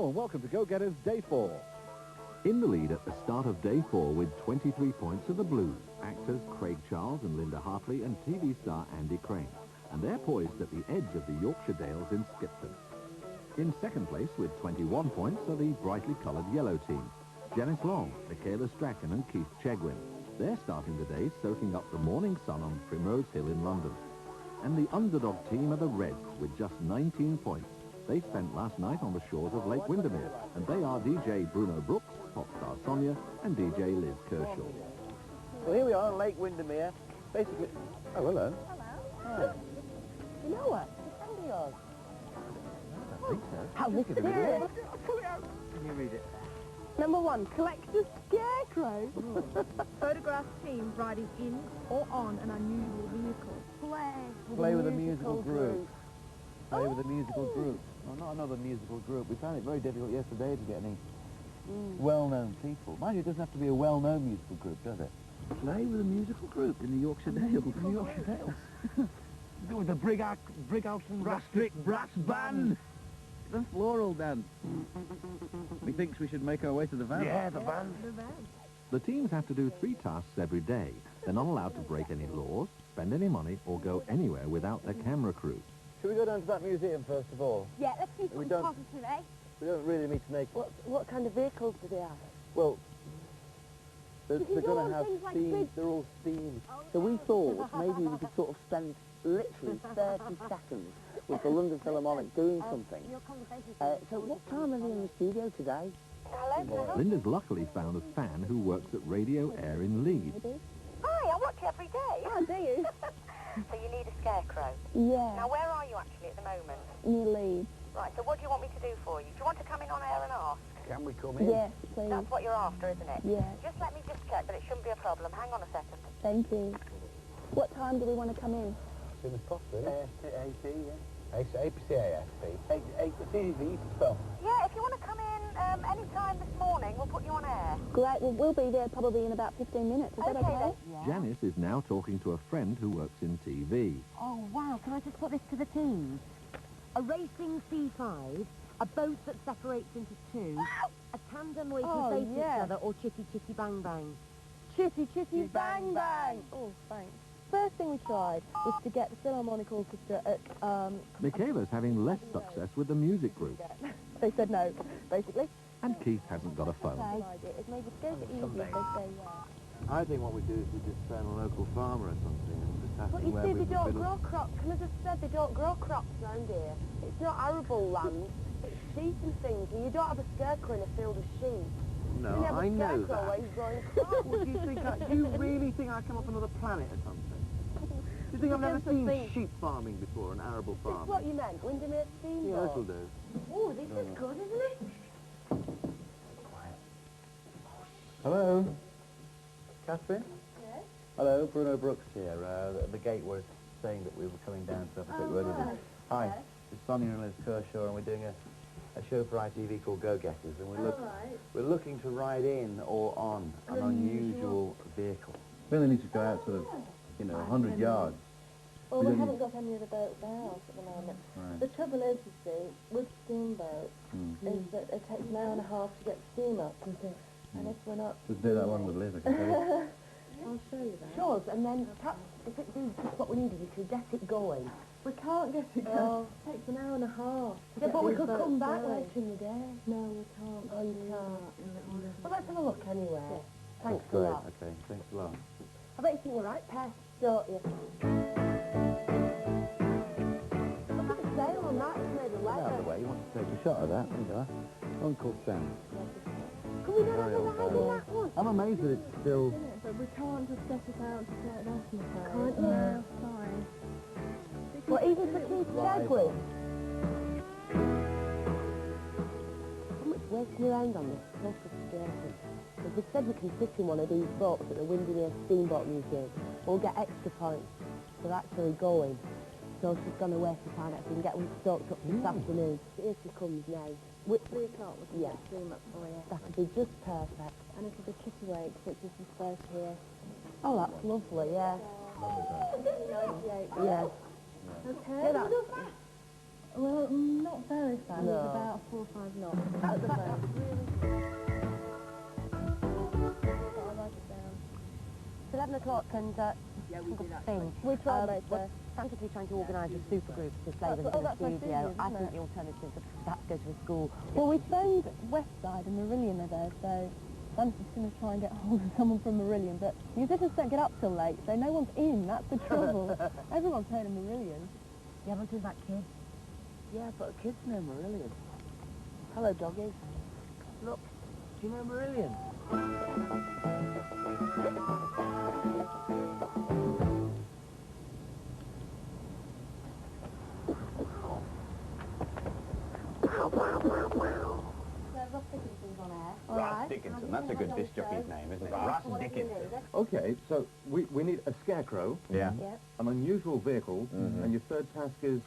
and welcome to Go Getters Day 4. In the lead at the start of Day 4 with 23 points are the Blues, actors Craig Charles and Linda Hartley and TV star Andy Crane. And they're poised at the edge of the Yorkshire Dales in Skipton. In second place with 21 points are the brightly coloured yellow team, Janice Long, Michaela Strachan and Keith Chegwin. They're starting the day soaking up the morning sun on Primrose Hill in London. And the underdog team are the Reds with just 19 points. They spent last night on the shores of Lake Windermere, and they are DJ Bruno Brooks, pop star Sonia, and DJ Liz Kershaw. Well, here we are on Lake Windermere. Basically... Oh, hello. Hello. Hi. You know what? It's a friend of yours. I think so. How look at it. Pull it out. Can you read it? Number 1, collect a scarecrow. Photograph teams riding in or on an unusual vehicle. Play with a musical group. Play with a musical group. Well, not another musical group. We found it very difficult yesterday to get any well-known people. Mind you, it doesn't have to be a well-known musical group, does it? Play with a musical group in the Yorkshire Dales. In the Yorkshire Dales. With the Brighouse and Rastrick Brass Band. The floral dance. Methinks we should make our way to the van. Yeah, the van. The teams have to do 3 tasks every day. They're not allowed to break any laws, spend any money, or go anywhere without their camera crew. Should we go down to that museum first of all? Yeah, let's do something positive, eh? We don't really need to make... What kind of vehicles do they have? Well, they're going to have things like steam. big- They're all steam. So we thought maybe we could sort of spend literally 30 seconds with the London Philharmonic doing something. Your conversation. So what time are they in the studio today? Hello? Linda's luckily found a fan who works at Radio Air in Leeds. Hi, I watch every day. Oh, do you? So you need a scarecrow. Yeah, Now, where are you actually at the moment? near Leeds. Right, so what do you want me to do for you? Do you want to come in on air and ask? Can we come in? Yes, please. That's what you're after, isn't it? Yeah, Just let me just check, but it shouldn't be a problem. Hang on a second. thank you. What time do we want to come in? As soon as possible. ASP, yeah. APCASP. It's easy to spell. Yeah, if you want to come in any time this morning, we'll put you on air. Great, well, we'll be there probably in about 15 minutes. Is that Okay, okay? then. Janice is now talking to a friend who works in TV. Oh, wow. Can I just put this to the teams? A racing C5, a boat that separates into 2, a tandem where you can face each other, or chitty chitty bang bang. Chitty, chitty, bang, bang. Oh, thanks. First thing we tried was to get the Philharmonic Orchestra at, Michaela's having less success with the music group. they said no, basically. And Keith hasn't got a phone. It's maybe to go to easy if they say yeah. I think what we do is we just phone a local farmer or something and just ask But him you where see, we they don't can grow crops. Can I just say, they don't grow crops round here. It's not arable land. It's sheep and things. And you don't have a scarecrow in a field of sheep. No, you never I know scarecrow that. where he's growing crops. What do you think? Do you really think I come off another planet or something? Do you think I've never Because the seen thing- sheep farming before and arable This is farming? what you meant, Windermere Steamboat. Yeah, that'll do. Oh, this is good, isn't it? Hello? Catherine? Yes? Hello, Bruno Brooks here. The gate was saying that we were coming down to have a quick word with you. Hi, it's Sonia and Liz Kershaw, and we're doing a show for ITV called Go Getters, and we're looking to ride in or on an unusual vehicle. We only need to go out sort of, 100 yards. Well, we haven't got any of the boats out at the moment. Right. The trouble is, you see, with steamboats, is that it takes an hour and a half to get steam up. And if we're not... Just do that one with Liz, I can tell you. I'll show you that. Sure, and then perhaps if it is what we need is we can get it going. We can't get it going. It takes an hour and a half. Yeah, but we could come back later in the day. No, we can't. Oh, you can't. Well, let's have a look anyway. Thanks a Great, lot. okay, thanks a lot. I bet you think we're right, Pest, don't you? Look at the sail on that, it's made of Get out of leather. the way, you want to take a shot of that, there you go. Uncle Sam. Can we never Very have a old ride in fellow. that one? I'm amazed that it's still... But we can't just get it out to get it off, I'm afraid. Can't you? No, sorry. Well, even for Keith Chegwin. How much wasting around on this? So frustrating. Because they said we can sit in one of these boats at the Windermere Steamboat Museum. We'll get extra points for actually going. So she's gone away to find out if we can get one stoked up this afternoon. Here she comes now. 3 o'clock, we can steam up for you. That'll be just perfect. And it'll be Kitty Wakes, which is the first here. Oh, that's lovely, yeah. Yeah. Okay. Yeah, that's... Well, not very fast. No. It's about 4 or 5 knots. That's the most. I'll write it down. It's 11 o'clock and Yeah, we did thing. Which one, mate? We're frantically trying to organise a supergroup to play with in the studio. I think the alternative is perhaps go to a school. Well, we phoned West Side and Marillion there, so I'm just going to try and get hold of someone from Marillion, but musicians don't get up till late, so no one's in, that's the trouble. Everyone's heard of Marillion. You haven't seen that kid? Yeah, but kids know Marillion. Hello, doggy. Look, do you know Marillion? Russ Dickinson, that's a good disc jockey's name, isn't it? Russ Dickinson. Okay, so we need a scarecrow, Yeah. an unusual vehicle, and your third task is...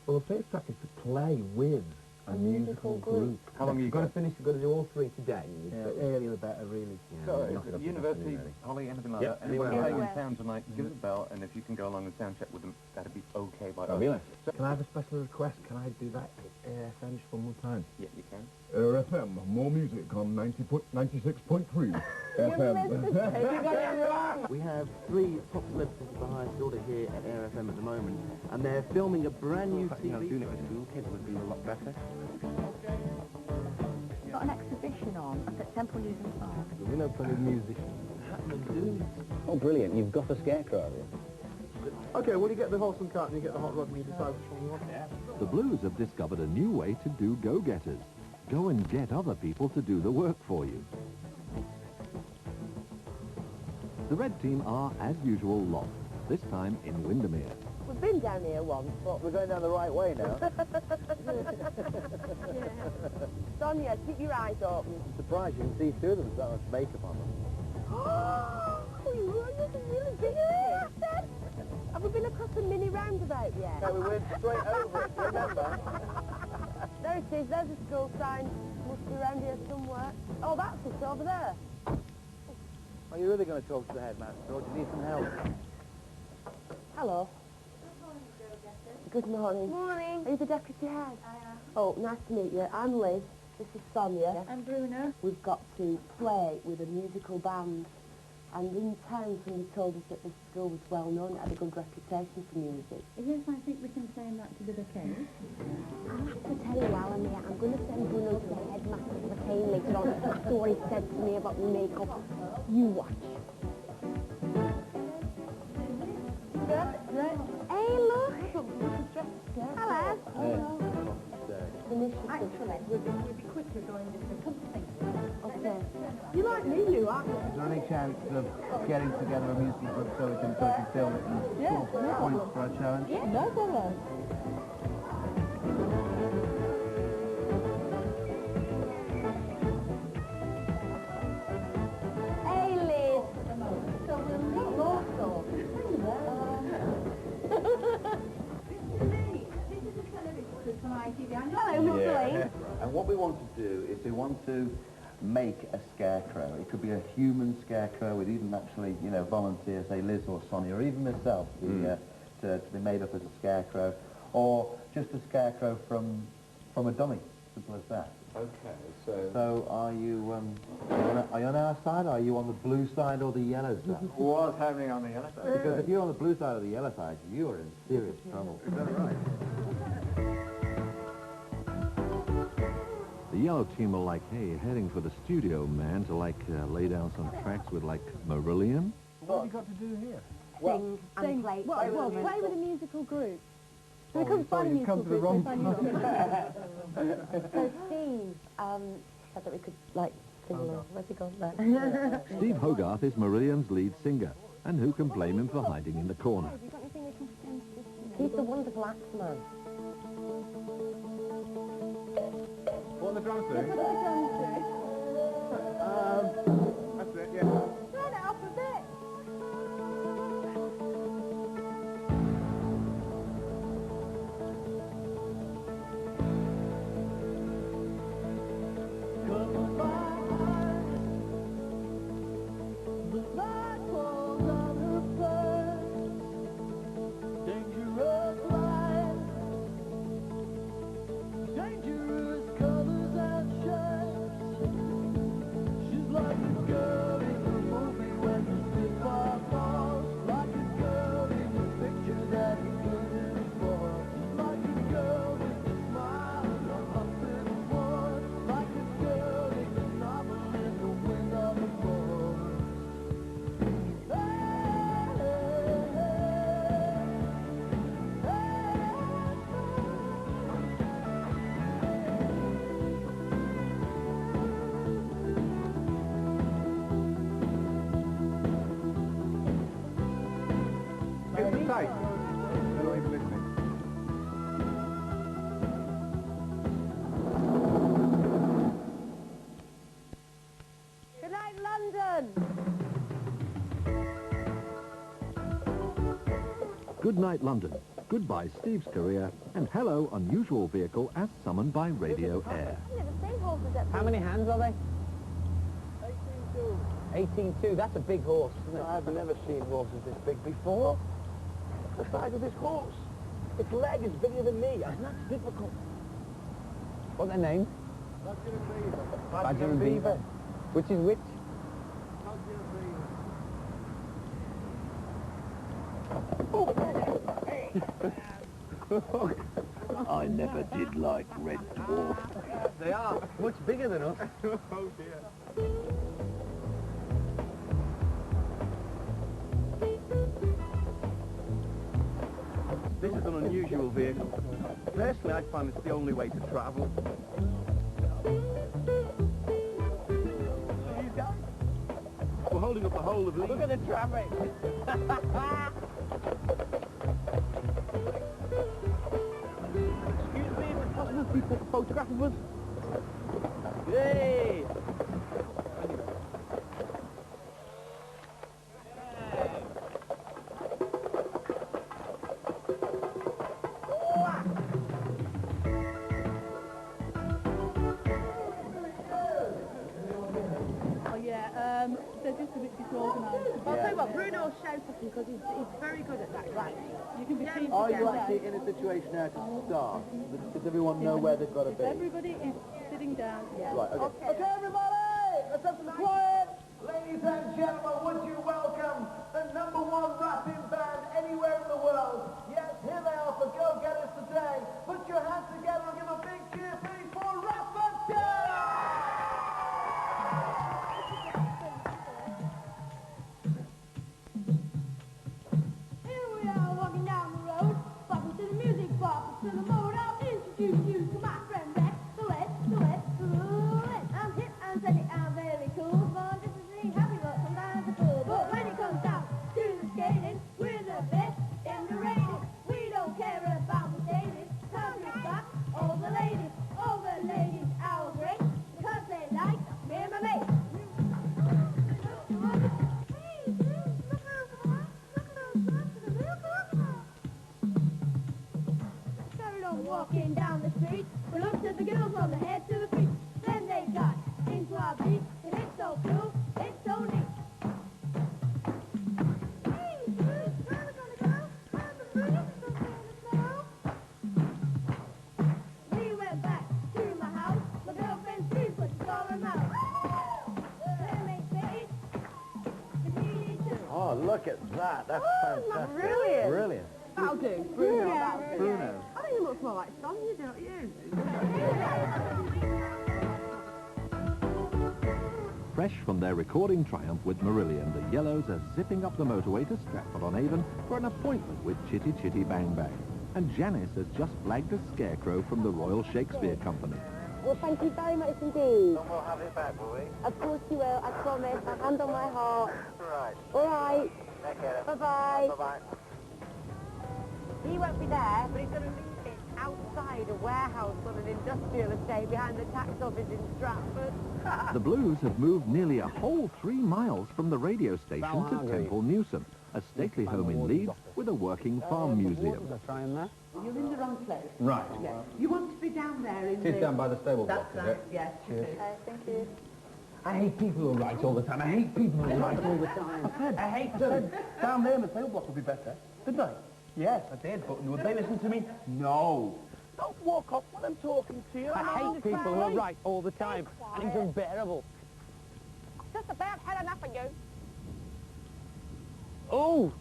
Well, the first track is to play with a musical group. How long are you got to got? finish? You've got to do all 3 today. Yeah. The earlier the better, really. So, Knock it up university, really. Holly, anything like Yep. that? Anyone Yeah. playing in town tonight, give us a bell, and if you can go along and sound check with them, that'd be okay by us. Fabulous. Can I have a special request? Can I do that at AFM just one more time? Yeah, you can. FM, more music on 96.3 FM. We have 3 top celebrities behind us order here at Air FM at the moment, and they're filming a brand new You know, TV. doing it with school kids would be a lot better. Got an exhibition on up at Temple News and Park. We know plenty of musicians. Oh, brilliant. You've got a scarecrow, have you? Okay, well, you get the horse and cart and you get the hot rod and you decide which one you want. The Blues have discovered a new way to do go-getters. Go and get other people to do the work for you. The red team are, as usual, lost, this time in Windermere. We've been down here once, but... We're going down the right way now. Sonia, keep your eyes open. I'm surprised you can see through them with that much makeup on them. Oh, you're really big. Have we been across the mini roundabout yet? No, we went straight over it, remember? There it is, there's a school sign. Must be around here somewhere. Oh, that's it, over there. Are you really going to talk to the headmaster, or do you need some help? Hello. Good morning. Morning. Are you the deputy head? I am. Oh, nice to meet you. I'm Liz. This is Sonia. I'm Bruno. We've got to play with a musical band. And in town, somebody told us that this school was well known, it had a good reputation for music. Yes, I think we can say that to be the case. I have to tell you, Alan, I'm going to send Bruno to the headmaster for pain later on. That's what he said to me about the makeup. You watch. Hey, look! Hello. Actually, we'll be quicker going to the company. Okay. You like me, you, aren't you? Is there any chance of getting together a musical group so we can film it and score points for our challenge? Yeah, no problem. Hey, Liz. Hello, Mr. Lane. And what we want to do is we want to make a scarecrow. It could be a human scarecrow with even actually, you know, volunteers, say Liz or Sonia, or even myself, to be made up as a scarecrow, or just a scarecrow from a dummy, simple as that. Okay, so... So are you on our side, or are you on the blue side or the yellow side? What's happening on the other side? Because if you're on the blue side or the yellow side, you are in serious trouble. Is that right? The yellow team are like, hey, heading for the studio, man, to lay down some tracks with Marillion. What have you got to do here? Sing and play. Well, play with a musical group. So we couldn't find a you've come musical to the group. wrong So Steve said that we could, sing along. Where's he gone? There. Steve Hogarth is Marillion's lead singer, and who can blame him for hiding in the corner? Have you got anything we can sing to this? He's the wonderful axeman. What the drums doing? That's it, yeah. Turn it up a bit. London! Good night, London. Goodbye, Steve's career. And hello, unusual vehicle as summoned by Radio Air. I've never seen horses at How many hands are they? 18.2, that's a big horse, isn't it? I've never seen horses this big before. The size of this horse. Its leg is bigger than me, and that's difficult. What are their names? Badger and Beaver. Badger and Beaver. Which is which? I never did like Red Dwarf. They are much bigger than us. Oh dear. This is an unusual vehicle. Personally, I find it's the only way to travel. See you guys? We're holding up the whole of Leeds. Look at the traffic. Excuse me, is it possible for you to take a photograph of us? Yay! They're just a bit disorganised. I'll tell you what, Bruno's shouting because he's very good at that, right? You can be seen Are to you get actually down. in a situation now to start? Does everyone know where they've got to be? Everybody is sitting down. Yeah. Right, okay. Okay, everybody, let's have some quiet. Ladies and gentlemen, would you welcome the #1 rapping band anywhere in the world? Yes, here they are for Go Getters today. Put your hands together and give a big cheer, please, for Rapper Here we are walking down the road, bumping to the music box, to the mode. I'll introduce you to my friend Rex, the West, I'm hip, I'm steady, I'm very cool. Born just to sing happy, but sometimes it's cool. But when it comes down to the skating, we're the best in the rating. We don't care about the status, 'cause we've got all the ladies are great, because they like me and my mate. Carried on walking down the street, we looked at the girls from the head to the feet. Then they got into our beat, and it's so cool, it's so neat. We went back to my house, my girlfriend's three put the door in my mouth. Then they say, "If you need to." Oh, look at that. That's fantastic. brilliant. Brilliant. That'll do, Bruno, that'll do. Bruno. I think it looks more like Sonia, don't you? Fresh from their recording triumph with Marillion, the Yellows are zipping up the motorway to Stratford-on-Avon for an appointment with Chitty Chitty Bang Bang. And Janice has just flagged a scarecrow from the Royal Shakespeare Company. Well, thank you very much indeed. We'll have it back, will we? Of course you will, I promise. My hand on my heart. Right. All right. Take care. Bye-bye. Bye-bye. He won't be there, but he's going to leave it outside a warehouse on an industrial estate behind the tax office in Stratford. The Blues have moved nearly a whole 3 miles from the radio station to Temple Newsom, a stately home in Leeds with a working farm museum. Trying that? You're in the wrong place. Right. Yeah. You want to be down there in Sit down by the stable That's box, is right, it? yes. Cheers. Thank you. I hate people who write all the time. I hate people who write all the time. I hate them. Down there in the sale block would be better. Didn't I? Yes, I did, but would they listen to me? No. Don't walk off when I'm talking to you. I hate people who write all the time, and it's unbearable. Just about had enough of you. Oh!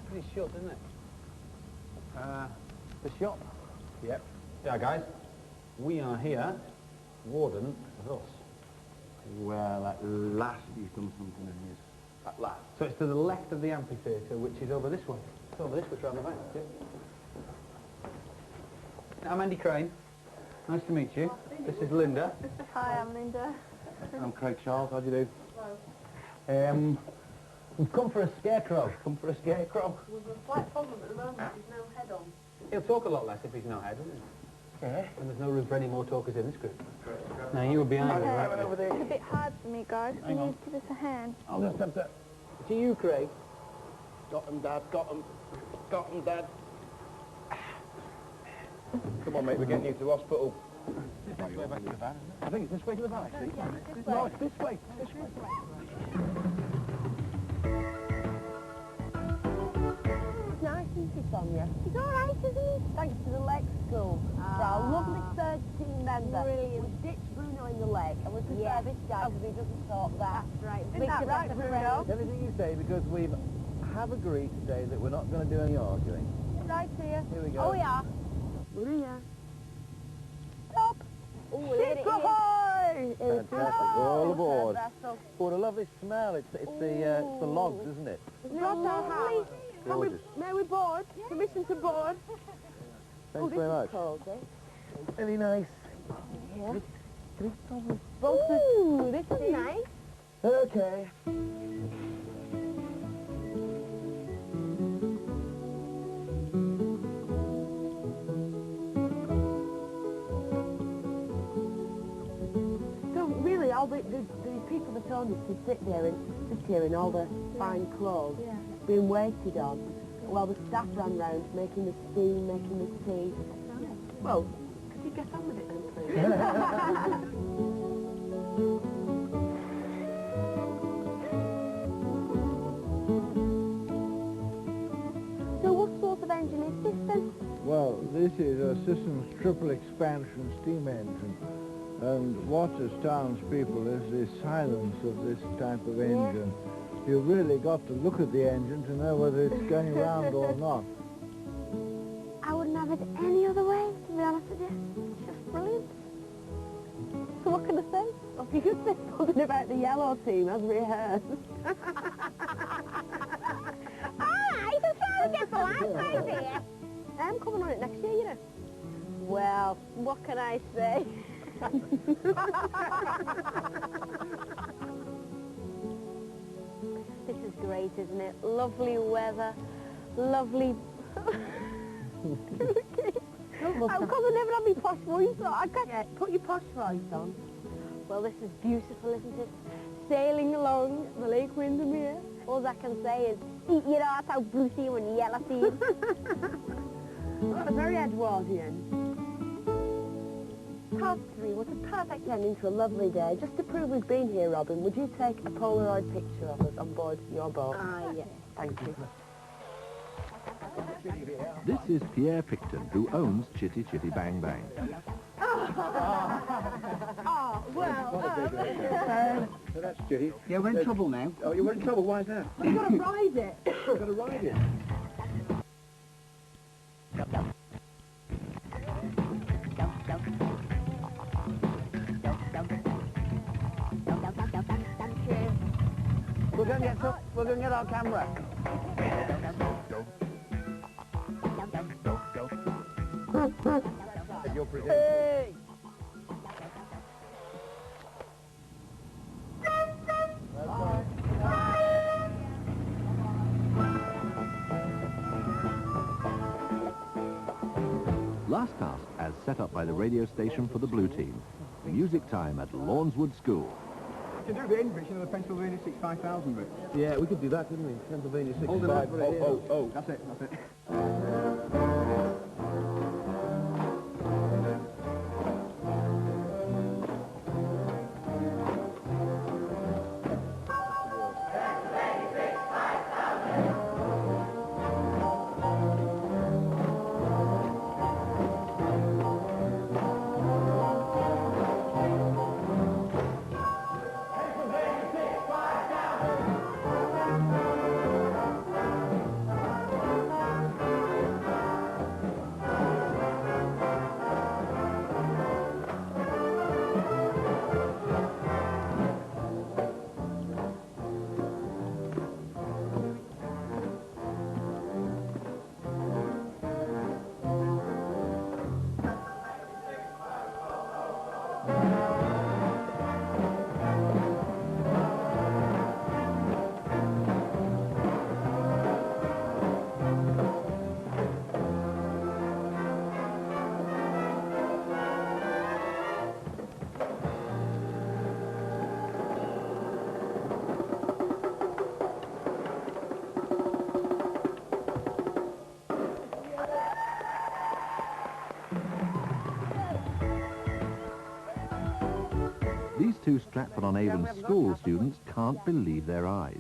Pretty short, isn't it? The shop. Yep. Yeah, guys, we are here. Warden thus. Well, at last you've done something in this. At last. So it's to the left of the amphitheatre, which is over this way. It's over this way, round the back. Yeah. I'm Andy Crane. Nice to meet you. This is Linda. Hi, I'm Linda. I'm Craig Charles. How do you do? We've come for a scarecrow. Come for a scarecrow. Well, there's a slight problem at the moment. There's no head on. He'll talk a lot less if he's no head, isn't he? Yeah. And there's no room for any more talkers in this group. Now, you were behind me, right? Over there. It's a bit hard for me, guys. Can you give us a hand? I'll just have to... To you, Craig. Got them, Dad. Got them. Got them, Dad. Come on, mate. We're getting you to hospital. This way back to the van, isn't it? I think it's this way to the van, actually. No, it's this way. This way. It's nice, isn't it, Sonia? It's all right, isn't it? Thanks to the lake school. For our lovely third team member. Brilliant. We ditched Bruno in the lake, and we prefer this guy because he doesn't talk that. That's right. Isn't that right, Bruno? Everything you say, because we have agreed today that we're not going to do any arguing. Right here. Here we go. Oh, we are. We're here. Stop. Oh, Ship ahoy! Fantastic. All aboard. What a lovely smell. It's the logs, isn't it? Lovely. Gorgeous. May we board? Permission to board? Thanks very much. Very nice. Yeah. Ooh, this is nice. Okay. So really, all the people that own this can sit here in all the fine clothes, being waited on, while the staff ran round making the steam, making the tea. Well, could you get on with it then, please? So what sort of engine is this then? Well, this is a Sisson's triple expansion steam engine. And what astounds people is the silence of this type of engine. You've really got to look at the engine to know whether it's going round or not. I wouldn't have it any other way, to be honest with you. It's just brilliant. So what can I say? Well, you could say something about the yellow team as rehearsed. Alright, I'm trying to get the last idea. I'm coming on it next year, you know. Well, what can I say? This is great, isn't it? Lovely weather, lovely... Because I never had my posh voice on. I got put your posh voice on. Well, this is beautiful, isn't it? Sailing along the Lake Windermere. All I can say is, eat your heart out, Brucey, when you yellow feet. Well, very Edwardian. Part 3 was a perfect ending to a lovely day. Just to prove we've been here, Robin, would you take a Polaroid picture of us on board your boat? Yes. Thank you. This is Pierre Picton, who owns Chitty Chitty Bang Bang. Oh, well... So that's Judy. Yeah, we're in trouble now. Oh, you're in trouble. Why is that? You've got to ride it. You've got to ride it. We're going to get our camera. You're presenting. Hey! Last task, as set up by the radio station for the Blue Team. Music time at Lawnswood School. You can do the English, the Pennsylvania 65000 route. Yeah, we could do that, couldn't we? Pennsylvania 65. Hold it up for it, Oh. That's it. Stratford-on-Avon school students can't believe their eyes.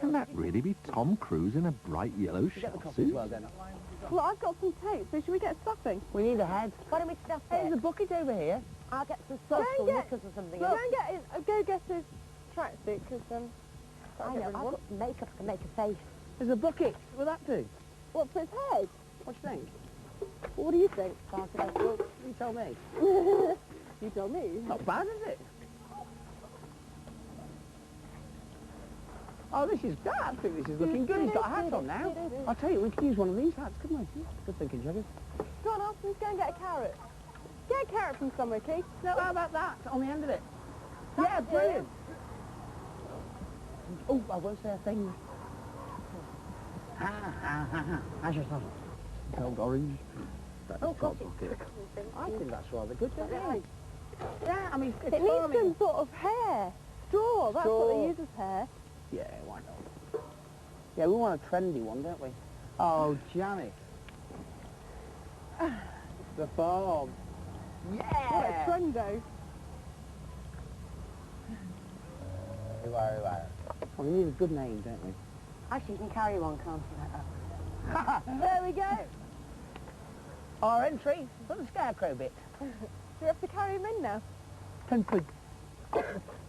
Can that really be Tom Cruise in a bright yellow short suit? Well, I've got some tape, so should we get stuffing? We need a head. Why don't we stuff it? There's a bucket over here. I'll get some sauce or knickers or something. Go and get his tracksuit, because I know, I've got some makeup, I can make a face. There's a bucket. Will that do? what, for his head? What do you think? What do you think? Well, you tell me. You tell me. Not bad, is it? Oh, this is good. I think this is looking good. He's got a hat on now. I'll tell you, we could use one of these hats, couldn't we? Good thinking, Chegwin. Go on, Alf, let's go and get a carrot. Get a carrot from somewhere, Keith. No, how about that? On the end of it. Yeah, brilliant. Oh, I won't say a thing. How's yourself? Old orange. Oh, gosh, it's I think that's rather good, don't you? Yeah, I mean, it's It needs farming. some sort of hair. Straw, that's what they use as hair. Yeah, why not? Yeah, we want a trendy one, don't we? Oh, Janet. The farm. Yeah! What a trendo. Oh, we need a good name, don't we? Actually, you can carry one, can't you? There we go. Our entry for the scarecrow bit. Do we have to carry him in now? 10 quid.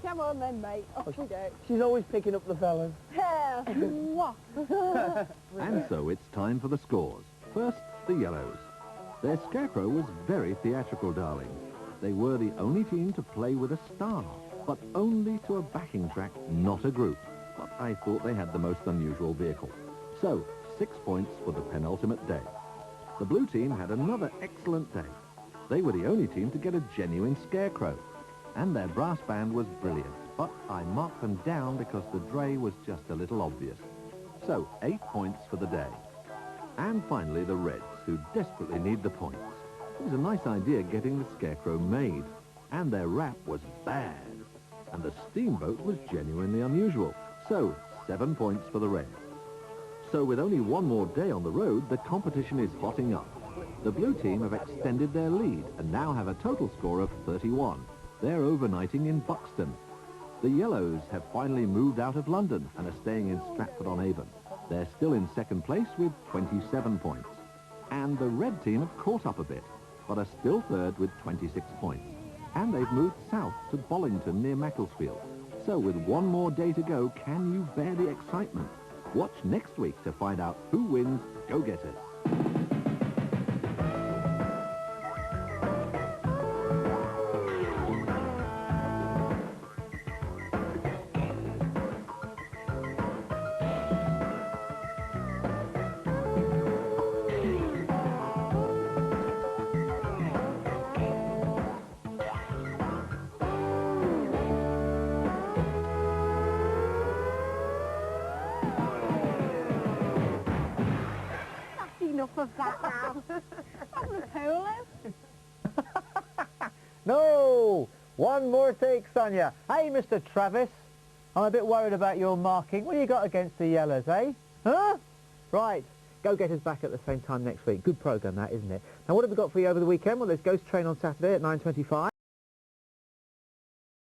Come on then, mate. Off we go. She's always picking up the fellas. Yeah. Mwah. And so it's time for the scores. First, the yellows. Their scarecrow was very theatrical, darling. They were the only team to play with a star, but only to a backing track, not a group. But I thought they had the most unusual vehicle. So, 6 points for the penultimate day. The blue team had another excellent day. They were the only team to get a genuine scarecrow. And their brass band was brilliant, but I marked them down because the dray was just a little obvious. So, 8 points for the day. And finally, the Reds, who desperately need the points. It was a nice idea getting the scarecrow made, and their wrap was bad. And the steamboat was genuinely unusual. So, 7 points for the Reds. So, with only one more day on the road, the competition is hotting up. The blue team have extended their lead and now have a total score of 31. They're overnighting in Buxton. The yellows have finally moved out of London and are staying in Stratford-on-Avon. They're still in second place with 27 points. And the red team have caught up a bit, but are still third with 26 points. And they've moved south to Bollington near Macclesfield. So with one more day to go, can you bear the excitement? Watch next week to find out who wins Go-Getters. Enough of that now. I'm going to pull him. No! One more take, Sonia. Hey, Mr. Travis. I'm a bit worried about your marking. What do you got against the yellows, eh? Huh? Right. Go-Getters back at the same time next week. Good programme, that, isn't it? Now, what have we got for you over the weekend? Well, there's Ghost Train on Saturday at 9:25.